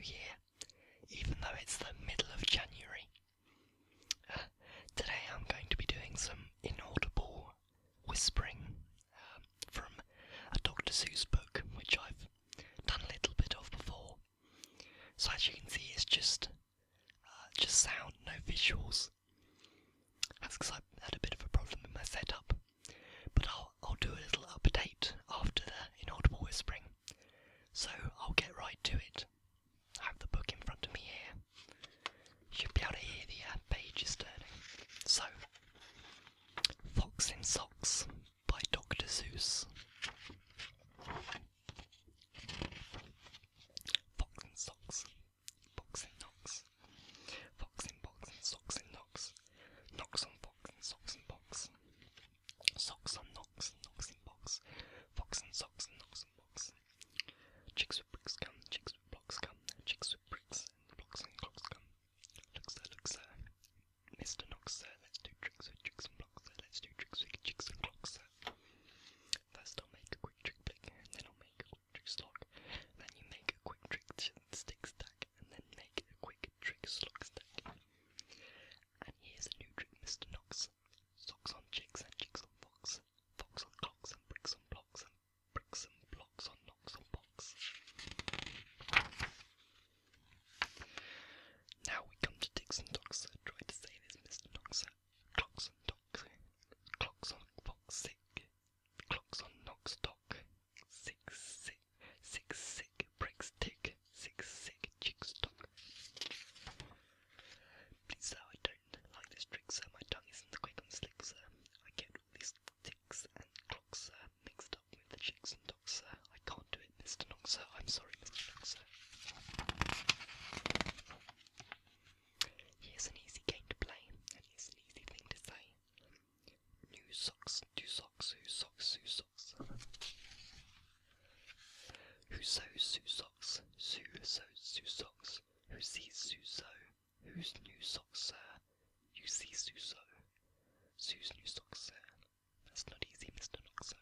Year, even though it's the middle of January. Today I'm going to be doing some inaudible whispering from a Dr. Seuss book, which I've done a little bit of before. So as you can see, it's just sound, no visuals. That's because I've had a bit of a problem with my setup. But I'll do a little update after the inaudible whispering. So I'll get right to it. I have the book in front of me here. You should be able to hear the pages turning. So, Fox in Socks by Dr. Seuss. Fox in socks, box in knocks. Fox in box and socks in knocks. Knocks on fox and socks in box. Socks on knocks and knocks in box. Fox in socks and knocks in box. Chicks with bricks come, chicks with blocks come. Chicks with bricks and blocks and clocks come. Look sir, Mr. Knox sir, let's do tricks with chicks and blocks sir. Let's do tricks with chicks and clocks sir. First I'll make a quick trick blick, and then I'll make a quick trick slog. Then you make a quick trick stick stack, and then make a quick trick slog stack. And here's a new trick, Mr. Knox. Socks on chicks and chicks on fox. Fox on clocks and bricks on blocks, and bricks and blocks on knocks on box. Now we come to ticks and docks. Try to say this, Mr. Knox. Clocks on docks. Clocks on fox sick. Clocks on knocks dock. Sick, bricks tick. Sick, chicks dock. Please sir, I don't like this trick sir. My tongue isn't the quick and slick sir. I get all these ticks and clocks sir mixed up with the chicks and docks sir. I can't do it, Mr. Knox sir. I'm sorry, Mr. Knox sir. Here's an easy game to play, and here's an easy thing to say. New socks, do socks, who socks, who socks. Who sews, Sue socks, Sue sews, Sue socks. Who sees Sue sew? Whose new socks, sir? You see Sue sew. Sue's new socks, sir. That's not easy, Mr. Knox, sir.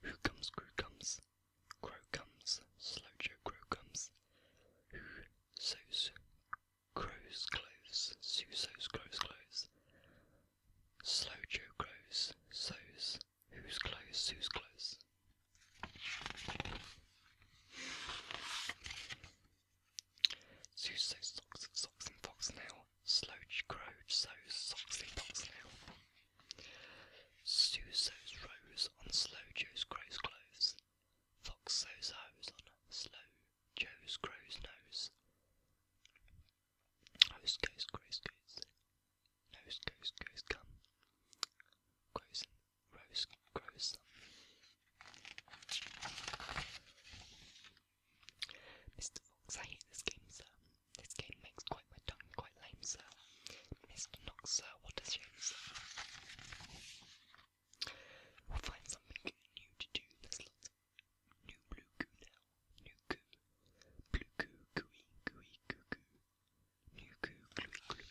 Who comes, Crew comes. Crow comes, Slow Joe Crow comes. Who sews Crow's clothes? Sue sews Crow's clothes. Slow Joe Crows sews whose clothes? Sue's clothes. Sue sews socks in fox now. Slow Crow sews socks in fox now. Sue sews rose on Slow Joe's crow's clothes. Fox sews hose on Slow Joe's crow's nose. Hose goes, crows goes. Nose goes, come. Crows and rose grows some. Mr. Fox, I hate this game, sir. This game makes quite my tongue quite lame, sir. Mr. Knox, sir, what a shame, sir. We'll find something new to do. There's lots of new blue goo now. New goo. Blue goo, gooey, gooey, goo goo. New goo, gluey, gluey.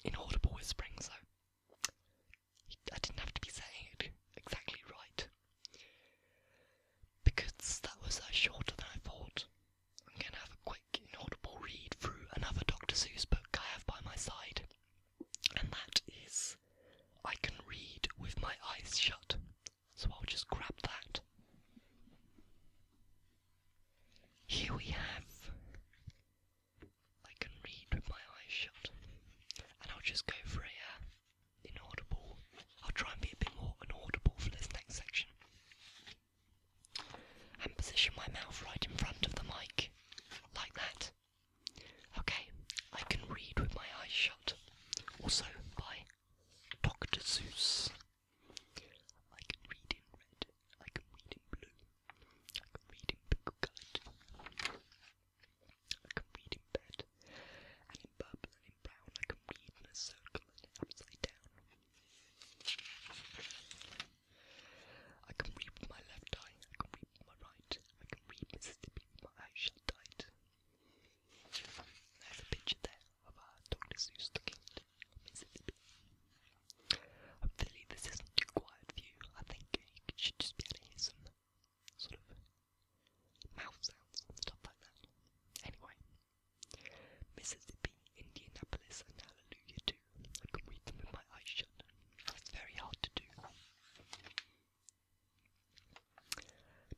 inaudible whispering, so I didn't have to be saying it exactly right. Because that was shorter than I thought, I'm going to have a quick inaudible read through another Dr. Seuss book I have by my side, and that is I Can Read With My Eyes Shut. So I'll just grab that. Here we have I Can Read With My Eyes Shut, and I'll just go for a inaudible. I'll try and be a bit more inaudible for this next section, and position my mouth right in front of the mic, like that. Okay, I Can Read With My Eyes Shut, also by Dr. Seuss. I can read in red, I can read in blue, I can read in pink coloured, I can read in red, and in purple and in brown, I can read in a circle and upside down. I can read with my left eye, I can read with my right, I can read Mississippi with my eyes shut tight. There's a picture there of Dr. Seuss looking at Mississippi. Hopefully this isn't too quiet for you. I think you should just be able to hear some sort of mouth sounds and stuff like that. Anyway, Mississippi, Indianapolis, and Hallelujah too. I can read them with my eyes shut. It's very hard to do.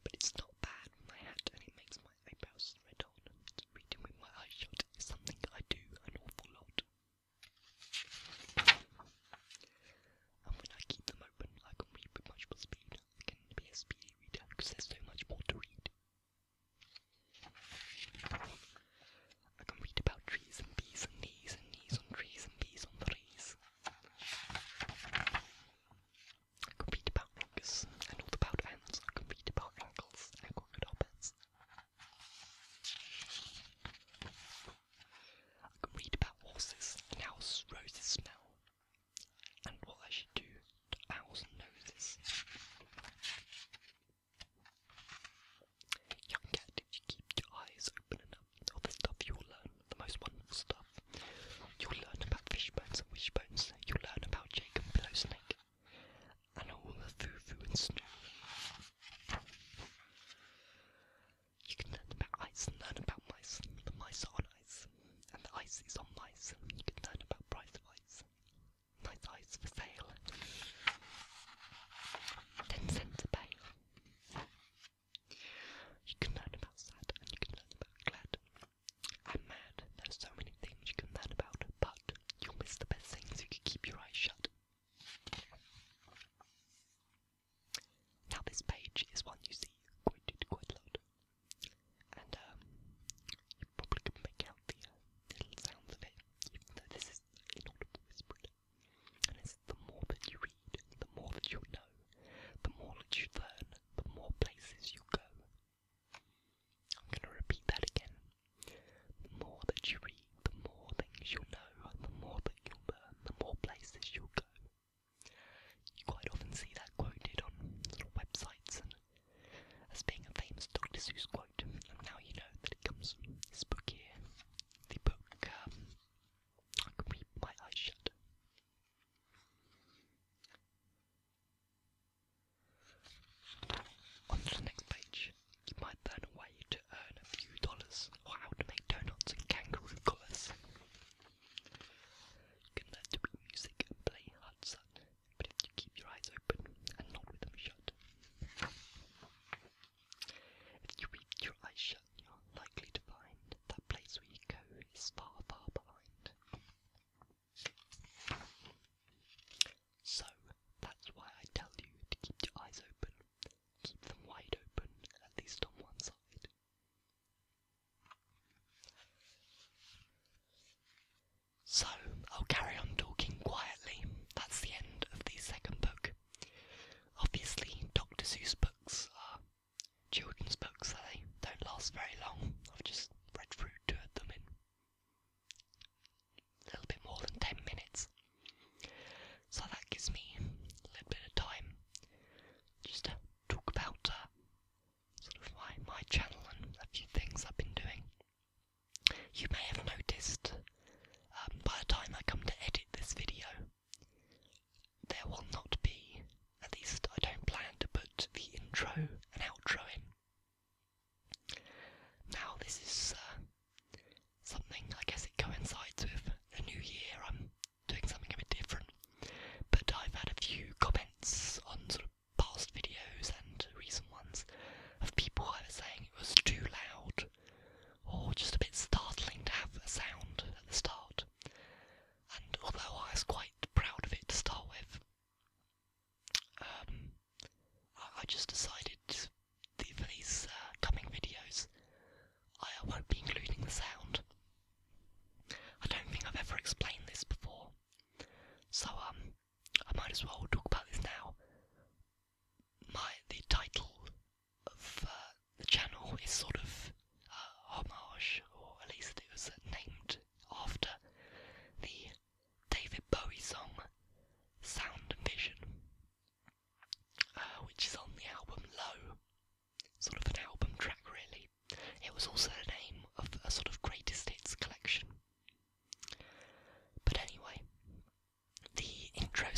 But it's not bad with my hat, and it makes my eyebrows red on. Reading with my eyes shut is something I do an awful lot. And when I keep them open, I can read with much more speed. I can be a speedy reader because there's so much more to read. I can read about trees and bees and knees on trees and bees on trees. I can read about Angus and all about ants. I can read about ankles and crocodile beds. I can read about horses and how roses smell, and what I should do to owls' noses. Young cat, if you keep your eyes open enough, all the stuff you'll learn, the most wonderful stuff. You'll learn about fishbones and wishbones. You'll learn about Jacob Pillowsnake, and all the foo-foo and snoo. You can learn about ice and learn about mice. The mice are on ice, and the ice is on mice. You can learn about price of ice. Nice ice for sale. 10 cents a pail. You can learn about sad, and you can learn about glad. And mad. There's so many things you can learn about, but you'll miss the best things if you keep your eyes shut. Now this page is one you see quoted quite a lot, and you probably can make out the little sounds of it, even though this is inaudible whispering. And it's the more that you read, the more that you know, the more that you learn, the more places you go. I'm going to repeat that again. The more that you read, the more things you'll know, the more that you'll learn,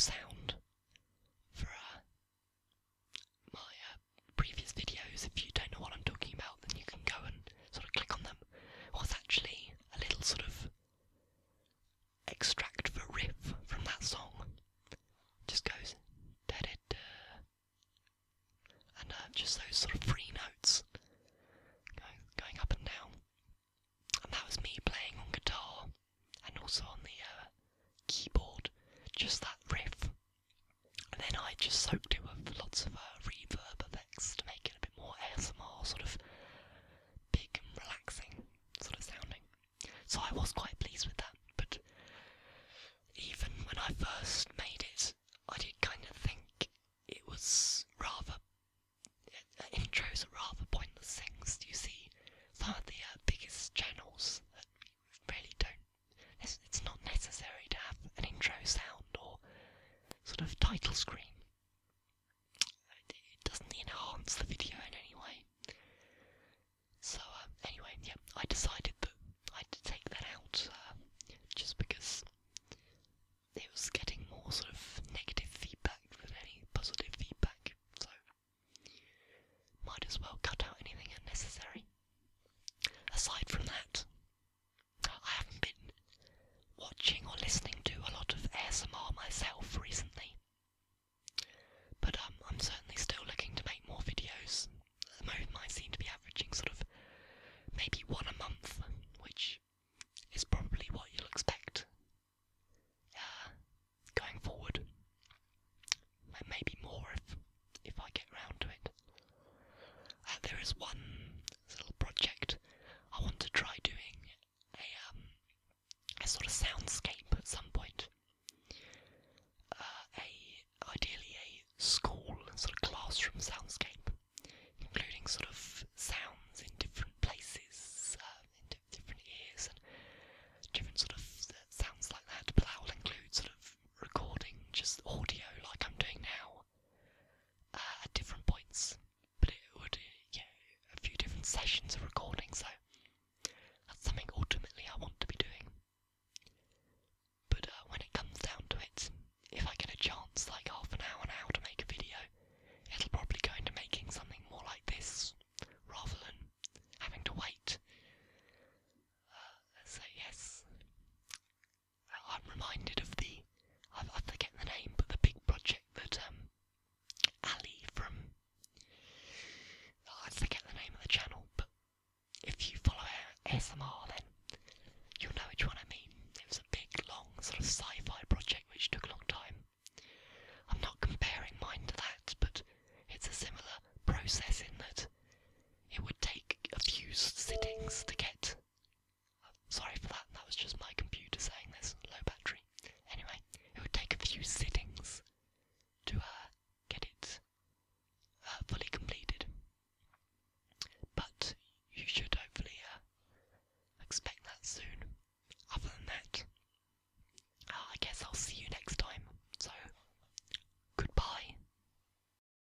sound for my previous videos. If you don't know what I'm talking about, then you can go and sort of click on them. Was actually a little sort of extract of a riff from that song. Just goes da da da, and just those sort of three notes going up and down. And that was me playing on guitar and also on the keyboard, just that riff. And then I just soaked it with lots of reverb effects to make it a bit more ASMR, sort of big and relaxing sort of sounding. So I was quite pleased with that, but even when I first made it, I did kind of think it was rather, intros are rather pointless things. You see, some of the biggest channels that really don't, it's not necessary to have an intro sound or sort of title screen. It doesn't enhance the video in any way. So anyway, yeah, I decided that I had to take that out just because it was getting more sort of